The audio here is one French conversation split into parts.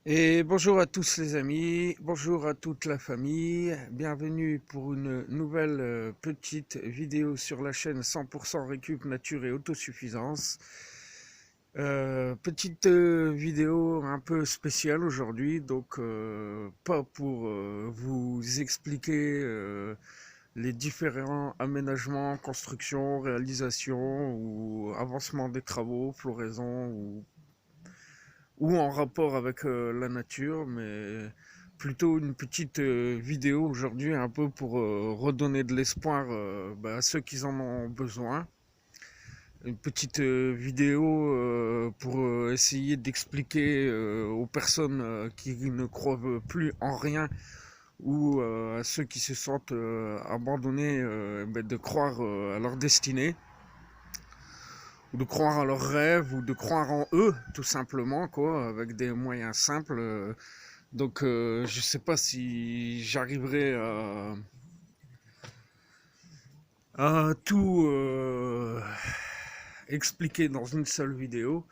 Et bonjour à tous les amis, bonjour à toute la famille, bienvenue pour une nouvelle petite vidéo sur la chaîne 100% Récup Nature et Autosuffisance. Petite vidéo un peu spéciale aujourd'hui, donc pas pour vous expliquer les différents aménagements, constructions, réalisations ou avancement des travaux, floraison ou en rapport avec la nature, mais plutôt une petite vidéo aujourd'hui un peu pour redonner de l'espoir à ceux qui en ont besoin. Une petite vidéo pour essayer d'expliquer aux personnes qui ne croient plus en rien ou à ceux qui se sentent abandonnés de croire à leur destinée ou de croire à leurs rêves ou de croire en eux tout simplement quoi avec des moyens simples. Donc je sais pas si j'arriverai à tout expliquer dans une seule vidéo.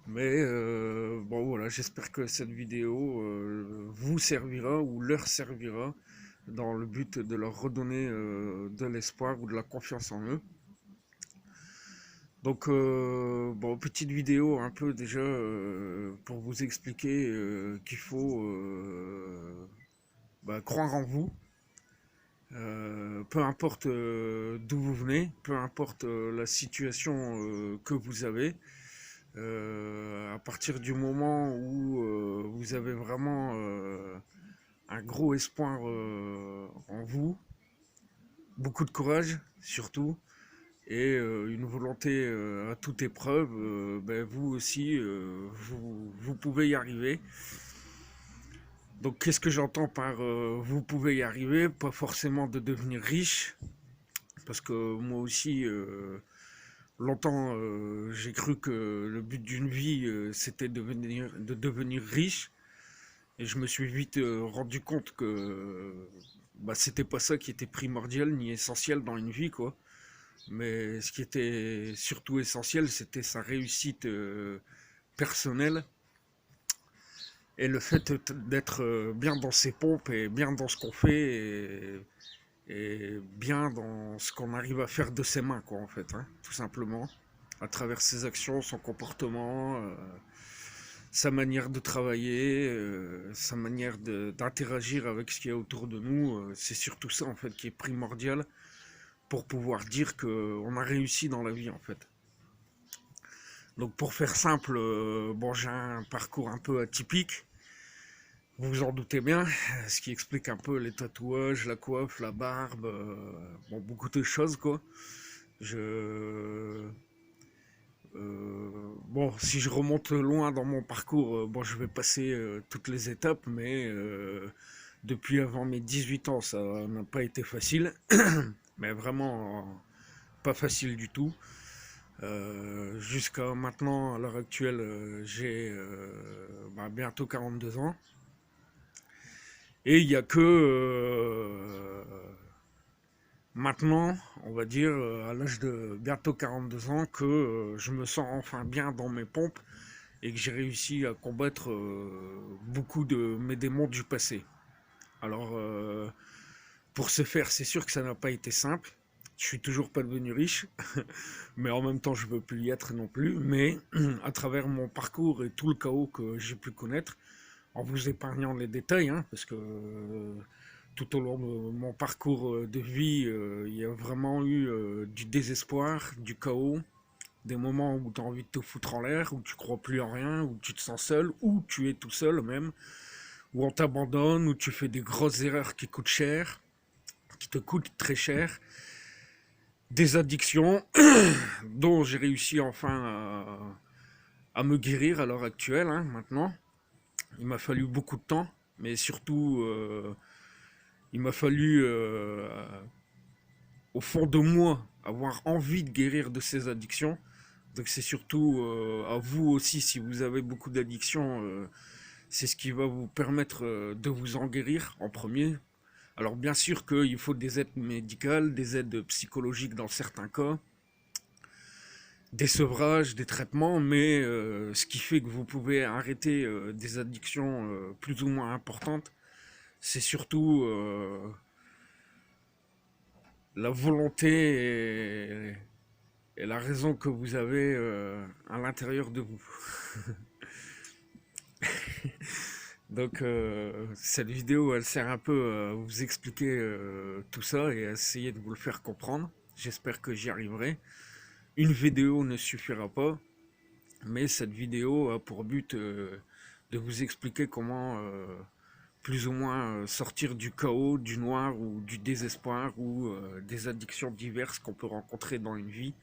Mais bon voilà, j'espère que cette vidéo vous servira ou leur servira dans le but de leur redonner de l'espoir ou de la confiance en eux. Donc bon, petite vidéo un peu déjà pour vous expliquer qu'il faut croire en vous. Peu importe d'où vous venez, peu importe la situation que vous avez, à partir du moment où vous avez vraiment un gros espoir en vous, beaucoup de courage surtout, et une volonté à toute épreuve, vous aussi, vous pouvez y arriver. Donc qu'est-ce que j'entends par vous pouvez y arriver? Pas forcément de devenir riche, parce que moi aussi, longtemps, j'ai cru que le but d'une vie, c'était de devenir riche. Et je me suis vite rendu compte que c'était pas ça qui était primordial ni essentiel dans une vie, quoi. Mais ce qui était surtout essentiel, c'était sa réussite personnelle et le fait d'être bien dans ses pompes et bien dans ce qu'on fait et bien dans ce qu'on arrive à faire de ses mains, quoi, en fait, hein, tout simplement, à travers ses actions, son comportement, sa manière de travailler, sa manière d'interagir avec ce qu'il y a autour de nous. C'est surtout ça, en fait, qui est primordial pour pouvoir dire qu'on a réussi dans la vie, en fait. Donc, pour faire simple, bon, j'ai un parcours un peu atypique. Vous vous en doutez bien, ce qui explique un peu les tatouages, la coiffe, la barbe, bon, beaucoup de choses, quoi. Je... bon, si je remonte loin dans mon parcours, bon, je vais passer toutes les étapes, mais depuis avant mes 18 ans, ça n'a pas été facile, mais vraiment pas facile du tout. Jusqu'à maintenant, à l'heure actuelle, j'ai bientôt 42 ans. Et il n'y a que maintenant, on va dire, à l'âge de bientôt 42 ans, que je me sens enfin bien dans mes pompes et que j'ai réussi à combattre beaucoup de mes démons du passé. Alors, pour ce faire, c'est sûr que ça n'a pas été simple. Je suis toujours pas devenu riche, mais en même temps, je veux plus y être non plus. Mais à travers mon parcours et tout le chaos que j'ai pu connaître, en vous épargnant les détails, hein, parce que tout au long de mon parcours de vie, il y a vraiment eu du désespoir, du chaos, des moments où tu as envie de te foutre en l'air, où tu crois plus en rien, où tu te sens seul, où tu es tout seul même, où on t'abandonne, où tu fais des grosses erreurs qui coûtent cher, qui te coûtent très cher, des addictions dont j'ai réussi enfin à me guérir à l'heure actuelle, hein, maintenant. Il m'a fallu beaucoup de temps, mais surtout il m'a fallu au fond de moi avoir envie de guérir de ces addictions. Donc c'est surtout à vous aussi, si vous avez beaucoup d'addictions, c'est ce qui va vous permettre de vous en guérir en premier. Alors bien sûr qu'il faut des aides médicales, des aides psychologiques dans certains cas, des sevrages, des traitements, mais ce qui fait que vous pouvez arrêter des addictions plus ou moins importantes, c'est surtout la volonté et la raison que vous avez à l'intérieur de vous. Donc cette vidéo, elle sert un peu à vous expliquer tout ça et à essayer de vous le faire comprendre. J'espère que j'y arriverai. Une vidéo ne suffira pas, mais cette vidéo a pour but de vous expliquer comment plus ou moins sortir du chaos, du noir ou du désespoir ou des addictions diverses qu'on peut rencontrer dans une vie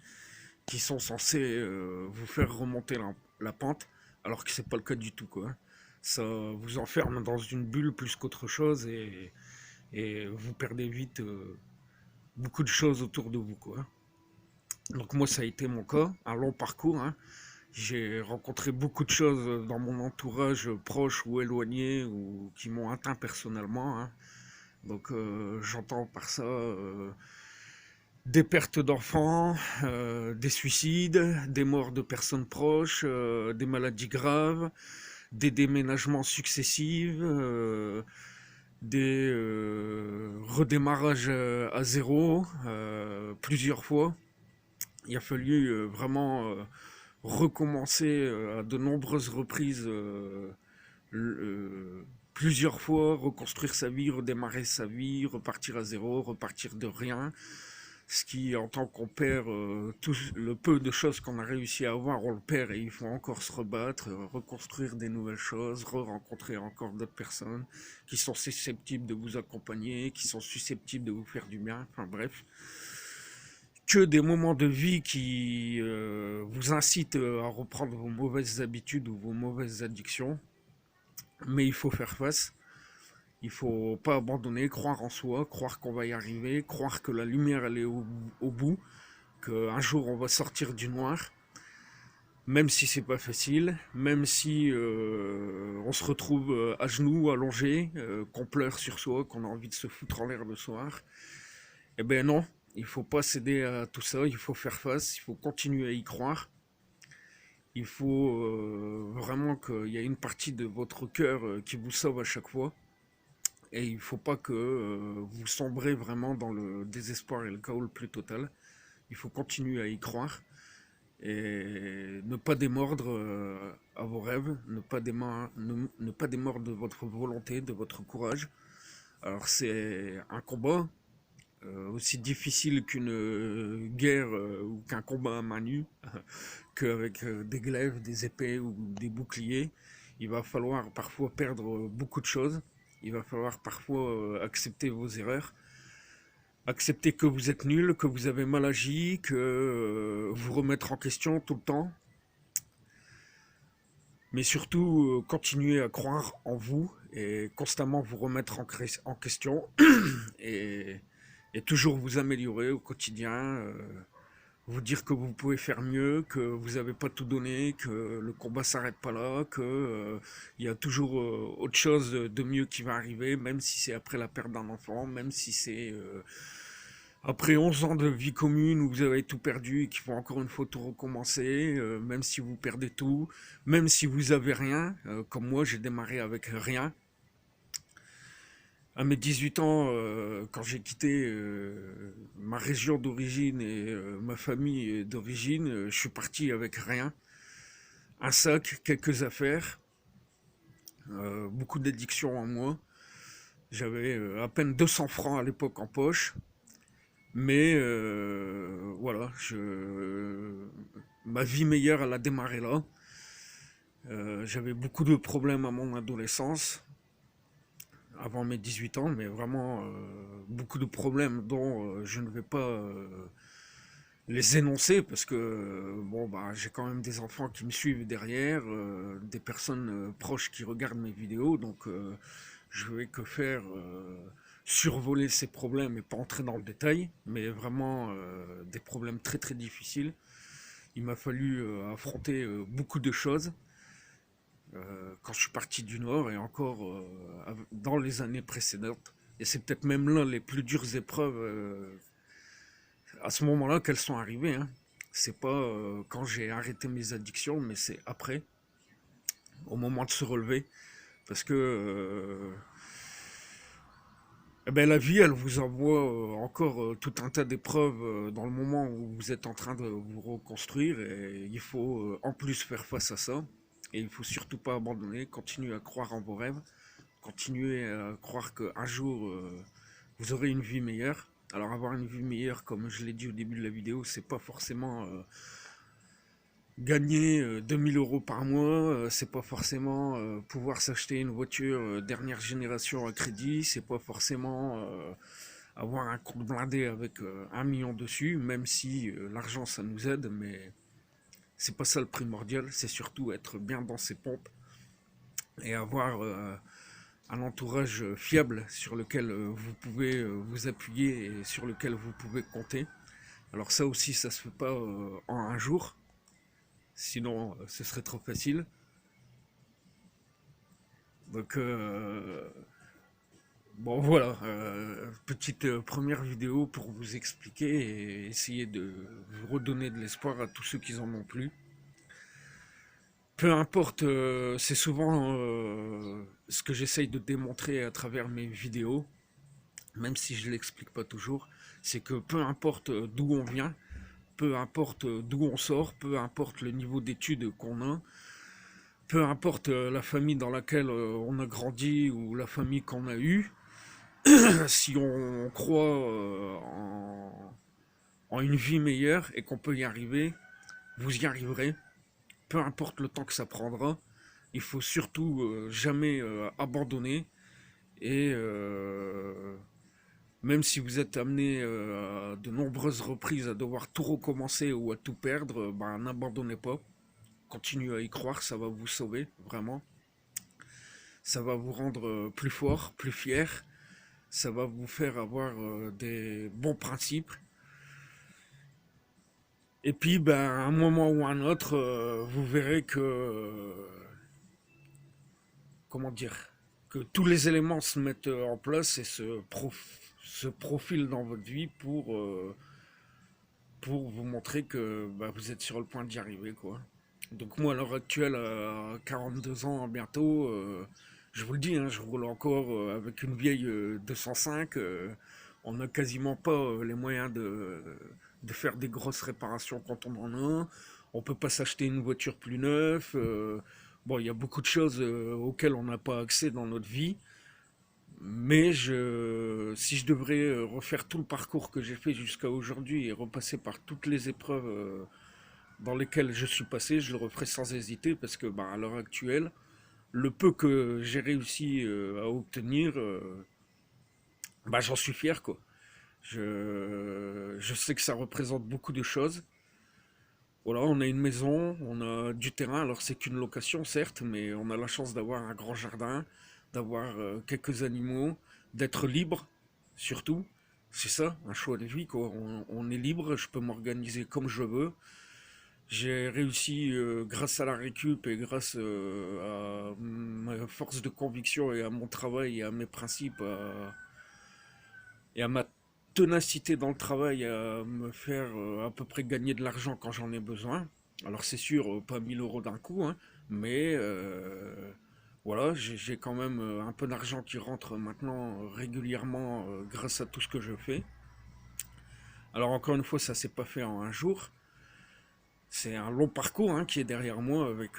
qui sont censées vous faire remonter la pente, alors que c'est pas le cas du tout, quoi. Ça vous enferme dans une bulle plus qu'autre chose et vous perdez vite beaucoup de choses autour de vous, quoi. Donc moi ça a été mon cas, un long parcours, hein. J'ai rencontré beaucoup de choses dans mon entourage proche ou éloigné ou qui m'ont atteint personnellement, hein. Donc j'entends par ça des pertes d'enfants, des suicides, des morts de personnes proches, des maladies graves, des déménagements successifs, des redémarrages à zéro plusieurs fois. Il a fallu vraiment recommencer à de nombreuses reprises plusieurs fois, reconstruire sa vie, redémarrer sa vie, repartir à zéro, repartir de rien. Ce qui, en tant qu'on perd tout le peu de choses qu'on a réussi à avoir, on le perd et il faut encore se rebattre, reconstruire des nouvelles choses, re-rencontrer encore d'autres personnes qui sont susceptibles de vous accompagner, qui sont susceptibles de vous faire du bien, enfin bref. Que des moments de vie qui vous incitent à reprendre vos mauvaises habitudes ou vos mauvaises addictions, mais il faut faire face. Il faut pas abandonner, croire en soi, croire qu'on va y arriver, croire que la lumière elle est au bout, qu'un jour on va sortir du noir, même si c'est pas facile, même si on se retrouve à genoux, allongé, qu'on pleure sur soi, qu'on a envie de se foutre en l'air le soir. Eh ben non, il faut pas céder à tout ça, il faut faire face, il faut continuer à y croire. Il faut vraiment qu'il y ait une partie de votre cœur qui vous sauve à chaque fois. Et il ne faut pas que vous sombrez vraiment dans le désespoir et le chaos le plus total. Il faut continuer à y croire et ne pas démordre à vos rêves, ne pas démordre de votre volonté, de votre courage. Alors c'est un combat aussi difficile qu'une guerre ou qu'un combat à main nue, qu'avec des glaives, des épées ou des boucliers. Il va falloir parfois perdre beaucoup de choses. Il va falloir parfois accepter vos erreurs, accepter que vous êtes nul, que vous avez mal agi, que vous remettre en question tout le temps, mais surtout continuer à croire en vous et constamment vous remettre en question et, et toujours vous améliorer au quotidien, vous dire que vous pouvez faire mieux, que vous n'avez pas tout donné, que le combat s'arrête pas là, que il y a toujours autre chose de mieux qui va arriver, même si c'est après la perte d'un enfant, même si c'est après 11 ans de vie commune où vous avez tout perdu et qu'il faut encore une fois tout recommencer, même si vous perdez tout, même si vous avez rien, comme moi j'ai démarré avec rien. À mes 18 ans, quand j'ai quitté ma région d'origine et ma famille d'origine, je suis parti avec rien. Un sac, quelques affaires, beaucoup d'addictions en moi. J'avais à peine 200 francs à l'époque en poche. Mais voilà, ma vie meilleure, elle a démarré là. J'avais beaucoup de problèmes à mon adolescence, avant mes 18 ans, mais vraiment beaucoup de problèmes dont je ne vais pas les énoncer parce que bon bah j'ai quand même des enfants qui me suivent derrière, des personnes proches qui regardent mes vidéos, donc je vais que faire survoler ces problèmes et pas entrer dans le détail, mais vraiment des problèmes très très difficiles. Il m'a fallu affronter beaucoup de choses quand je suis parti du Nord et encore dans les années précédentes. Et c'est peut-être même là les plus dures épreuves à ce moment-là qu'elles sont arrivées, hein. C'est pas quand j'ai arrêté mes addictions, mais c'est après, au moment de se relever. Parce que eh ben, la vie, elle vous envoie encore tout un tas d'épreuves dans le moment où vous êtes en train de vous reconstruire. Et il faut en plus faire face à ça. Et il faut surtout pas abandonner, continuer à croire en vos rêves, continuer à croire qu'un jour vous aurez une vie meilleure. Alors avoir une vie meilleure, comme je l'ai dit au début de la vidéo, c'est pas forcément gagner 2000 euros par mois, c'est pas forcément pouvoir s'acheter une voiture dernière génération à crédit, c'est pas forcément avoir un compte blindé avec 1 million dessus, même si l'argent ça nous aide, mais c'est pas ça le primordial, c'est surtout être bien dans ses pompes et avoir un entourage fiable sur lequel vous pouvez vous appuyer et sur lequel vous pouvez compter. Alors ça aussi, ça se fait pas en un jour, sinon ce serait trop facile. Donc bon voilà, petite première vidéo pour vous expliquer et essayer de vous redonner de l'espoir à tous ceux qui en ont plus. Peu importe, c'est souvent ce que j'essaye de démontrer à travers mes vidéos, même si je ne l'explique pas toujours, c'est que peu importe d'où on vient, peu importe d'où on sort, peu importe le niveau d'études qu'on a, peu importe la famille dans laquelle on a grandi ou la famille qu'on a eue, si on croit en une vie meilleure et qu'on peut y arriver, vous y arriverez. Peu importe le temps que ça prendra, il faut surtout jamais abandonner et même si vous êtes amené à de nombreuses reprises à devoir tout recommencer ou à tout perdre, ben, n'abandonnez pas. Continuez à y croire, ça va vous sauver, vraiment. Ça va vous rendre plus fort, plus fier. Ça va vous faire avoir des bons principes. Et puis, ben, à un moment ou un autre, vous verrez que, comment dire, que tous les éléments se mettent en place et se profilent dans votre vie pour vous montrer que bah, vous êtes sur le point d'y arriver, quoi. Donc moi, à l'heure actuelle, à 42 ans bientôt, je vous le dis, hein, je roule encore avec une vieille 205. On n'a quasiment pas les moyens de faire des grosses réparations quand on en a. On peut pas s'acheter une voiture plus neuve. Bon, il y a beaucoup de choses auxquelles on n'a pas accès dans notre vie. Mais si je devrais refaire tout le parcours que j'ai fait jusqu'à aujourd'hui et repasser par toutes les épreuves dans lesquelles je suis passé, je le referais sans hésiter parce que bah, à l'heure actuelle, le peu que j'ai réussi à obtenir, bah, j'en suis fier quoi. Je sais que ça représente beaucoup de choses. Voilà, on a une maison, on a du terrain, alors c'est qu'une location certes, mais on a la chance d'avoir un grand jardin, d'avoir quelques animaux, d'être libre surtout. C'est ça, un choix de vie quoi. On est libre, je peux m'organiser comme je veux. J'ai réussi grâce à la récup et grâce à ma force de conviction et à mon travail et à mes principes et à ma ténacité dans le travail à me faire à peu près gagner de l'argent quand j'en ai besoin. Alors c'est sûr, pas 1000 euros d'un coup, hein, mais voilà, j'ai quand même un peu d'argent qui rentre maintenant régulièrement grâce à tout ce que je fais. Alors encore une fois, ça s'est pas fait en un jour. C'est un long parcours hein, qui est derrière moi avec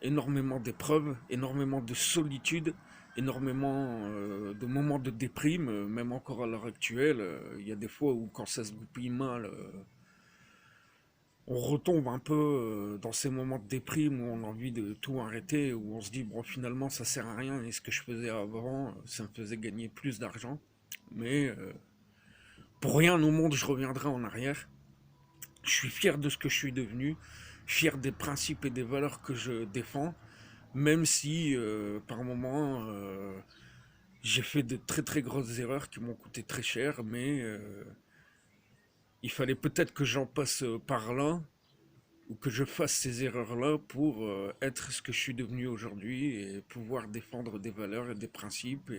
énormément d'épreuves, énormément de solitude, énormément de moments de déprime, même encore à l'heure actuelle. Il y a des fois où quand ça se goupille mal, on retombe un peu dans ces moments de déprime où on a envie de tout arrêter, où on se dit bon finalement ça sert à rien et ce que je faisais avant, ça me faisait gagner plus d'argent. Mais pour rien au monde je reviendrai en arrière. Je suis fier de ce que je suis devenu, fier des principes et des valeurs que je défends, même si par moments j'ai fait de très très grosses erreurs qui m'ont coûté très cher, mais il fallait peut-être que j'en passe par là ou que je fasse ces erreurs-là pour être ce que je suis devenu aujourd'hui et pouvoir défendre des valeurs et des principes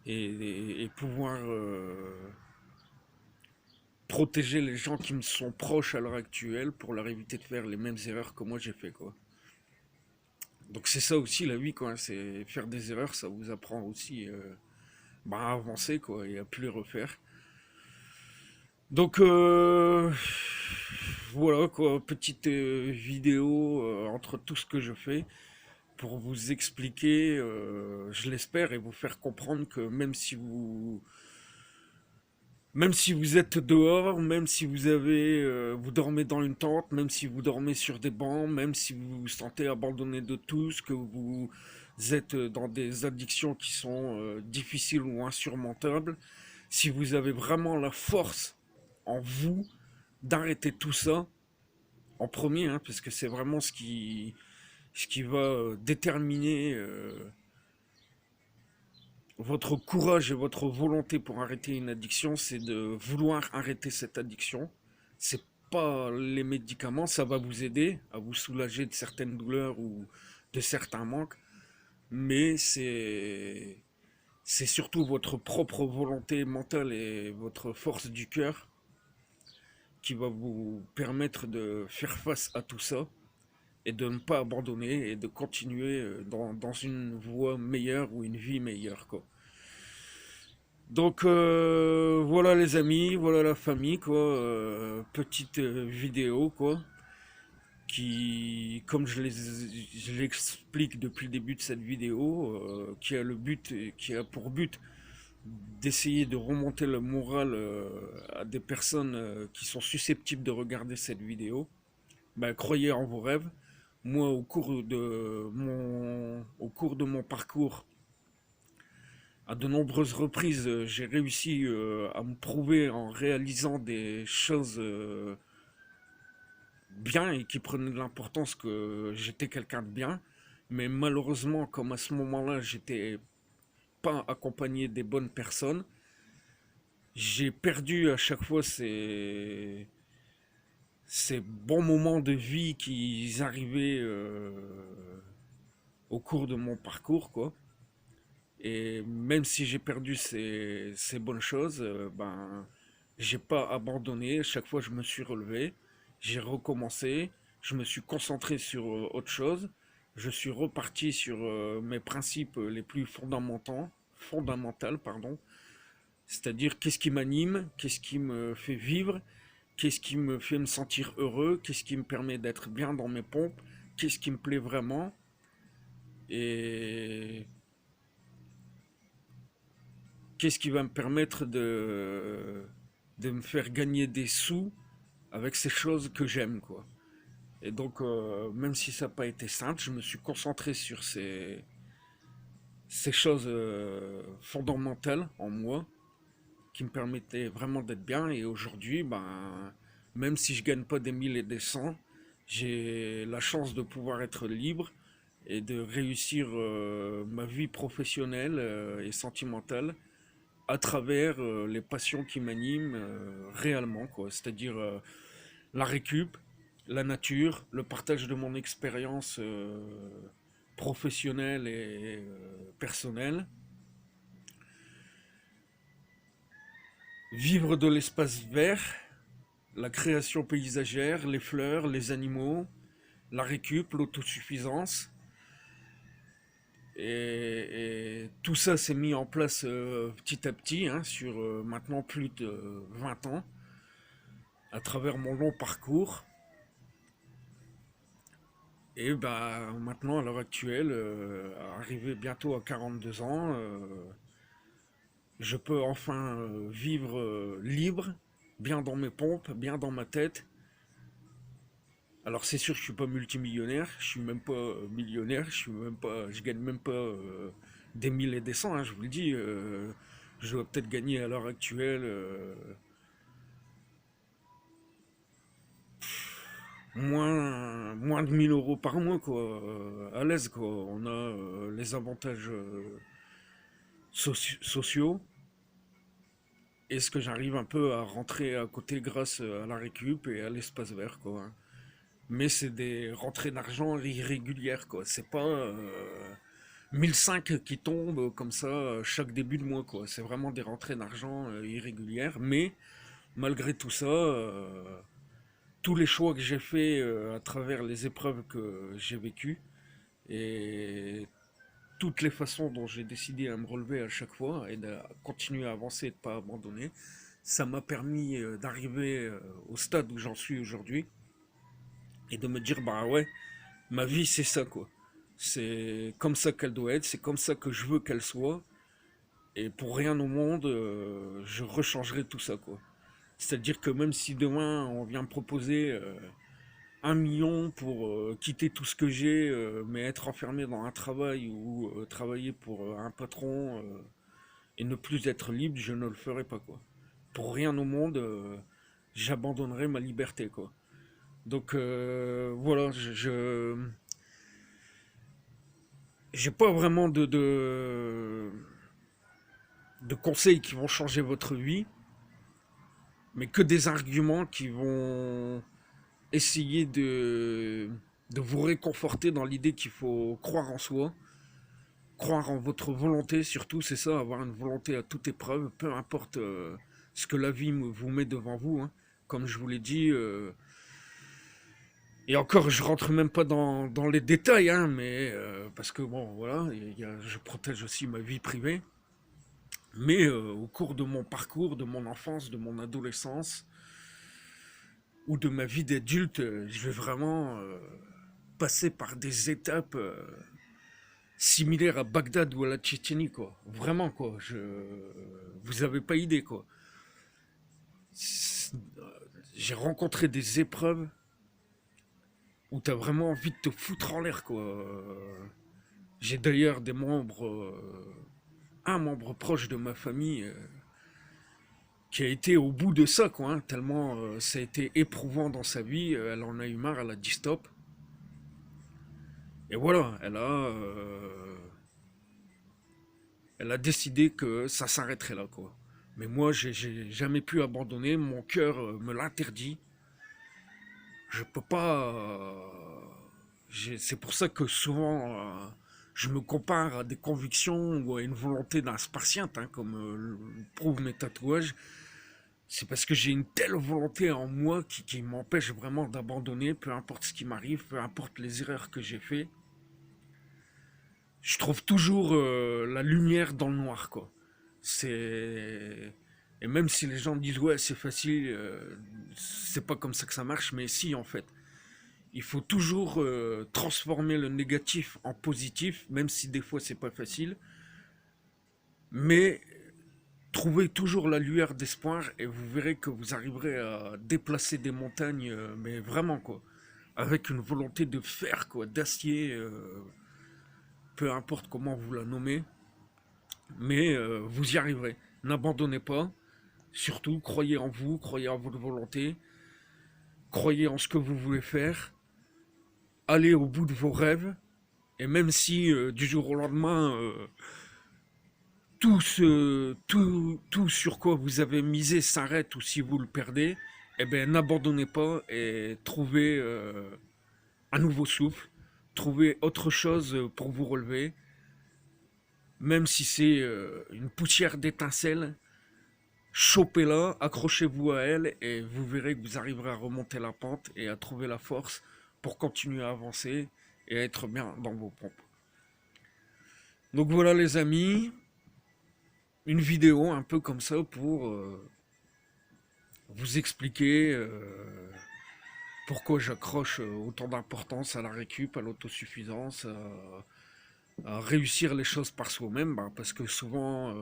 et pouvoir protéger les gens qui me sont proches à l'heure actuelle pour leur éviter de faire les mêmes erreurs que moi j'ai fait, quoi. Donc c'est ça aussi la vie, quoi, hein, c'est faire des erreurs, ça vous apprend aussi bah, à avancer, quoi, et à plus les refaire. Donc voilà, quoi, petite vidéo entre tout ce que je fais pour vous expliquer, je l'espère, et vous faire comprendre que même si vous êtes dehors, même si vous dormez dans une tente, même si vous dormez sur des bancs, même si vous vous sentez abandonné de tous, que vous êtes dans des addictions qui sont difficiles ou insurmontables, si vous avez vraiment la force en vous d'arrêter tout ça, en premier, hein, parce que c'est vraiment ce qui va déterminer votre courage et votre volonté pour arrêter une addiction, c'est de vouloir arrêter cette addiction. C'est pas les médicaments, ça va vous aider à vous soulager de certaines douleurs ou de certains manques, mais c'est surtout votre propre volonté mentale et votre force du cœur qui va vous permettre de faire face à tout ça et de ne pas abandonner et de continuer dans une voie meilleure ou une vie meilleure, quoi. Donc voilà les amis, voilà la famille, quoi. Petite vidéo, quoi, qui, comme je l'explique depuis le début de cette vidéo, qui a pour but d'essayer de remonter le moral à des personnes qui sont susceptibles de regarder cette vidéo. Ben, croyez en vos rêves. Moi, au cours de mon parcours, à de nombreuses reprises, j'ai réussi à me prouver en réalisant des choses bien et qui prenaient de l'importance que j'étais quelqu'un de bien. Mais malheureusement, comme à ce moment-là, j'étais pas accompagné des bonnes personnes, j'ai perdu à chaque fois ces bons moments de vie qui arrivaient au cours de mon parcours, quoi. Et même si j'ai perdu ces bonnes choses, ben, j'ai pas abandonné. Chaque fois, je me suis relevé, j'ai recommencé, je me suis concentré sur autre chose. Je suis reparti sur mes principes les plus fondamentaux, pardon. C'est-à-dire qu'est-ce qui m'anime, qu'est-ce qui me fait vivre, qu'est-ce qui me fait me sentir heureux, qu'est-ce qui me permet d'être bien dans mes pompes, qu'est-ce qui me plaît vraiment. Et qu'est-ce qui va me permettre de me faire gagner des sous avec ces choses que j'aime, quoi. Et donc, même si ça n'a pas été simple, je me suis concentré sur ces choses fondamentales en moi qui me permettaient vraiment d'être bien. Et aujourd'hui, ben, même si je gagne pas des mille et des cents, j'ai la chance de pouvoir être libre et de réussir ma vie professionnelle et sentimentale à travers les passions qui m'animent réellement, quoi. C'est-à-dire la récup, la nature, le partage de mon expérience professionnelle et personnelle, vivre de l'espace vert, la création paysagère, les fleurs, les animaux, la récup, l'autosuffisance. Et tout ça s'est mis en place petit à petit, hein, sur maintenant plus de 20 ans, à travers mon long parcours. Et bah maintenant, à l'heure actuelle, arrivé bientôt à 42 ans, je peux enfin vivre libre, bien dans mes pompes, bien dans ma tête. Alors c'est sûr, je suis pas multimillionnaire, je suis même pas millionnaire, je gagne même pas des mille et des cents, hein, je vous le dis. Je dois peut-être gagner à l'heure actuelle moins de 1000 euros par mois, quoi, à l'aise, quoi. On a les avantages sociaux. Est-ce que j'arrive un peu à rentrer à côté grâce à la récup et à l'espace vert, quoi, hein. Mais c'est des rentrées d'argent irrégulières, quoi. C'est pas 1005 qui tombent comme ça chaque début de mois, quoi. C'est vraiment des rentrées d'argent irrégulières, mais malgré tout ça, tous les choix que j'ai faits à travers les épreuves que j'ai vécues et toutes les façons dont j'ai décidé à me relever à chaque fois et de continuer à avancer et de ne pas abandonner, ça m'a permis d'arriver au stade où j'en suis aujourd'hui et de me dire, bah ouais, ma vie c'est ça quoi. C'est comme ça qu'elle doit être, c'est comme ça que je veux qu'elle soit. Et pour rien au monde, je rechangerai tout ça quoi. C'est-à-dire que même si demain on vient me proposer 1 million pour quitter tout ce que j'ai, mais être enfermé dans un travail ou travailler pour un patron et ne plus être libre, je ne le ferai pas quoi. Pour rien au monde, j'abandonnerai ma liberté quoi. Donc voilà, j'ai pas vraiment de conseils qui vont changer votre vie, mais que des arguments qui vont essayer de vous réconforter dans l'idée qu'il faut croire en soi, croire en votre volonté surtout, c'est ça, avoir une volonté à toute épreuve, peu importe ce que la vie vous met devant vous, hein. Comme je vous l'ai dit, et encore, je rentre même pas dans les détails, hein, mais parce que bon, voilà, je protège aussi ma vie privée. Mais au cours de mon parcours, de mon enfance, de mon adolescence ou de ma vie d'adulte, je vais vraiment passer par des étapes similaires à Bagdad ou à la Tchétchénie, quoi. Vraiment, quoi. Vous avez pas idée, quoi. C'est- J'ai rencontré des épreuves où t'as vraiment envie de te foutre en l'air, quoi. J'ai d'ailleurs des membres, un membre proche de ma famille qui a été au bout de ça, quoi, hein, tellement ça a été éprouvant dans sa vie. Elle en a eu marre, elle a dit stop. Et voilà, elle a décidé que ça s'arrêterait là, quoi. Mais moi, j'ai jamais pu abandonner. Mon cœur me l'interdit. Je peux pas. C'est pour ça que souvent, je me compare à des convictions ou à une volonté d'un spartiate, hein, comme le prouvent mes tatouages. C'est parce que j'ai une telle volonté en moi qui m'empêche vraiment d'abandonner, peu importe ce qui m'arrive, peu importe les erreurs que j'ai faites. Je trouve toujours la lumière dans le noir, quoi. C'est et même si les gens me disent ouais c'est facile, c'est pas comme ça que ça marche, mais si en fait, il faut toujours transformer le négatif en positif, même si des fois c'est pas facile, mais trouvez toujours la lueur d'espoir et vous verrez que vous arriverez à déplacer des montagnes, mais vraiment quoi, avec une volonté de fer quoi, d'acier, peu importe comment vous la nommez, mais vous y arriverez. N'abandonnez pas, surtout croyez en vous, croyez en votre volonté, croyez en ce que vous voulez faire, allez au bout de vos rêves, et même si du jour au lendemain, tout sur quoi vous avez misé s'arrête ou si vous le perdez, eh bien n'abandonnez pas et trouvez un nouveau souffle, trouvez autre chose pour vous relever, même si c'est une poussière d'étincelle, chopez-la, accrochez-vous à elle et vous verrez que vous arriverez à remonter la pente et à trouver la force pour continuer à avancer et à être bien dans vos pompes. Donc voilà les amis, une vidéo un peu comme ça pour vous expliquer pourquoi j'accroche autant d'importance à la récup, à l'autosuffisance, à réussir les choses par soi-même, bah, parce que souvent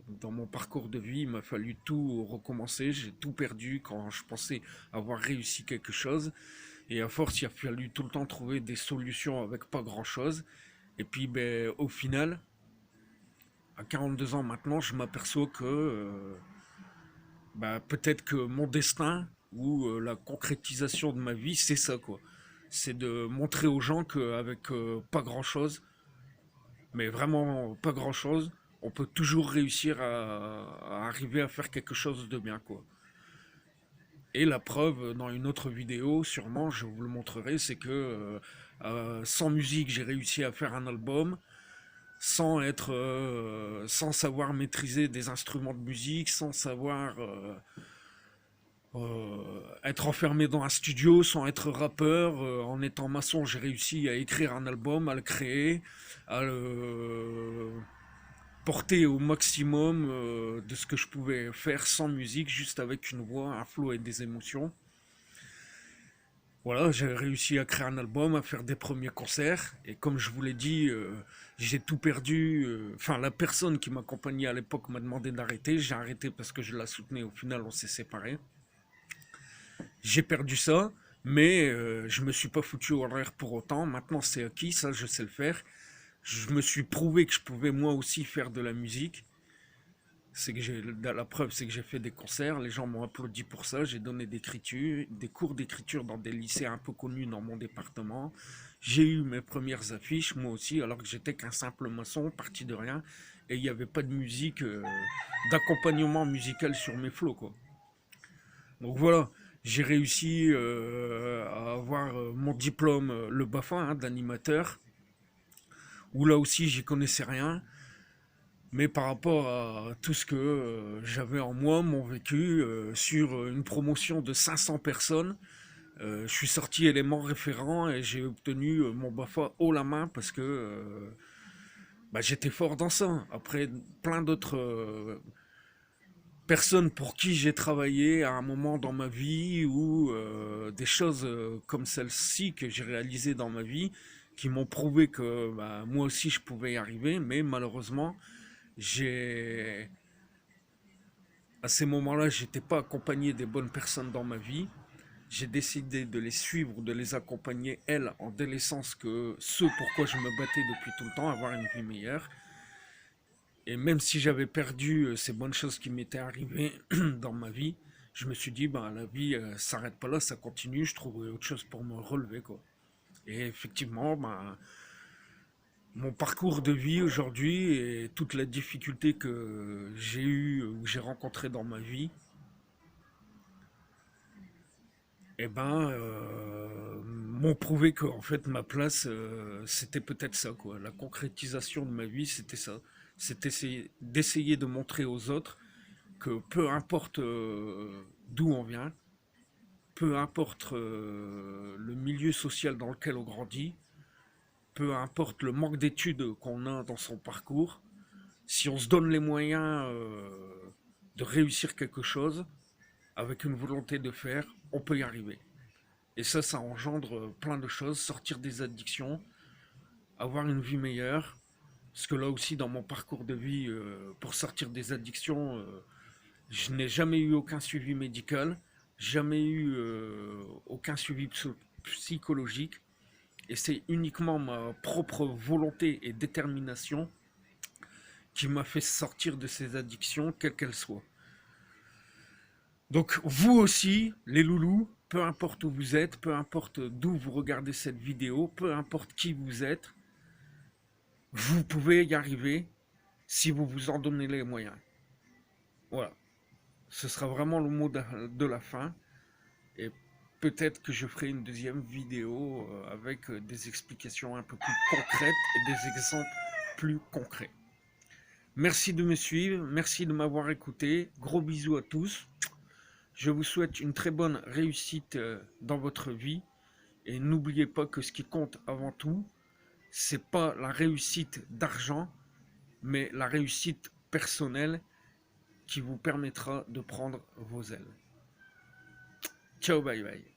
dans mon parcours de vie, il m'a fallu tout recommencer, j'ai tout perdu quand je pensais avoir réussi quelque chose, et à force il a fallu tout le temps trouver des solutions avec pas grand-chose, et puis ben, au final, à 42 ans maintenant, je m'aperçois que bah, peut-être que mon destin ou la concrétisation de ma vie, c'est ça quoi. C'est de montrer aux gens qu'avec pas grand-chose, mais vraiment pas grand-chose, on peut toujours réussir à arriver à faire quelque chose de bien quoi. Et la preuve, dans une autre vidéo, sûrement, je vous le montrerai, c'est que sans musique, j'ai réussi à faire un album, sans savoir maîtriser des instruments de musique, sans savoir Être enfermé dans un studio sans être rappeur. En étant maçon, j'ai réussi à écrire un album, à le créer, à le porter au maximum de ce que je pouvais faire sans musique, juste avec une voix, un flow et des émotions. Voilà, j'ai réussi à créer un album, à faire des premiers concerts. Et comme je vous l'ai dit, j'ai tout perdu. Enfin, la personne qui m'accompagnait à l'époque m'a demandé d'arrêter. J'ai arrêté parce que je la soutenais. Au final, on s'est séparés. J'ai perdu ça, mais je me suis pas foutu au l'air pour autant. Maintenant, c'est acquis, ça, je sais le faire. Je me suis prouvé que je pouvais moi aussi faire de la musique. C'est que la preuve, c'est que j'ai fait des concerts, les gens m'ont applaudi pour ça, j'ai donné des cours d'écriture dans des lycées un peu connus dans mon département. J'ai eu mes premières affiches, moi aussi, alors que j'étais qu'un simple maçon, parti de rien, et il n'y avait pas de musique, d'accompagnement musical sur mes flots, quoi. Donc voilà, j'ai réussi à avoir mon diplôme, le BAFA, hein, d'animateur, où là aussi j'y connaissais rien. Mais par rapport à tout ce que j'avais en moi, mon vécu, sur une promotion de 500 personnes, je suis sorti élément référent et j'ai obtenu mon BAFA haut la main parce que bah, j'étais fort dans ça. Après, plein d'autres personnes pour qui j'ai travaillé à un moment dans ma vie ou des choses comme celle-ci que j'ai réalisées dans ma vie qui m'ont prouvé que bah, moi aussi je pouvais y arriver, mais malheureusement, j'ai à ces moments-là, j'étais pas accompagné des bonnes personnes dans ma vie. J'ai décidé de les suivre, de les accompagner, elles, en délaissant ce pourquoi je me battais depuis tout le temps, avoir une vie meilleure. Et même si j'avais perdu ces bonnes choses qui m'étaient arrivées dans ma vie, je me suis dit, ben, la vie s'arrête pas là, ça continue, je trouverai autre chose pour me relever, quoi. Et effectivement, ben, mon parcours de vie aujourd'hui et toute la difficulté que j'ai eue ou j'ai rencontrée dans ma vie, eh ben, m'ont prouvé que en fait ma place, c'était peut-être ça, quoi. La concrétisation de ma vie, c'était ça. C'était d'essayer de montrer aux autres que peu importe d'où on vient, peu importe le milieu social dans lequel on grandit, peu importe le manque d'études qu'on a dans son parcours, si on se donne les moyens de réussir quelque chose, avec une volonté de faire, on peut y arriver. Et ça engendre plein de choses, sortir des addictions, avoir une vie meilleure. Parce que là aussi, dans mon parcours de vie, pour sortir des addictions, je n'ai jamais eu aucun suivi médical, jamais eu aucun suivi psychologique. Et c'est uniquement ma propre volonté et détermination qui m'a fait sortir de ces addictions, quelles qu'elles soient. Donc vous aussi, les loulous, peu importe où vous êtes, peu importe d'où vous regardez cette vidéo, peu importe qui vous êtes, vous pouvez y arriver si vous vous en donnez les moyens. Voilà, ce sera vraiment le mot de la fin. Et peut-être que je ferai une deuxième vidéo avec des explications un peu plus concrètes et des exemples plus concrets. Merci de me suivre, merci de m'avoir écouté. Gros bisous à tous. Je vous souhaite une très bonne réussite dans votre vie. Et n'oubliez pas que ce qui compte avant tout, c'est pas la réussite d'argent, mais la réussite personnelle qui vous permettra de prendre vos ailes. Ciao, bye bye.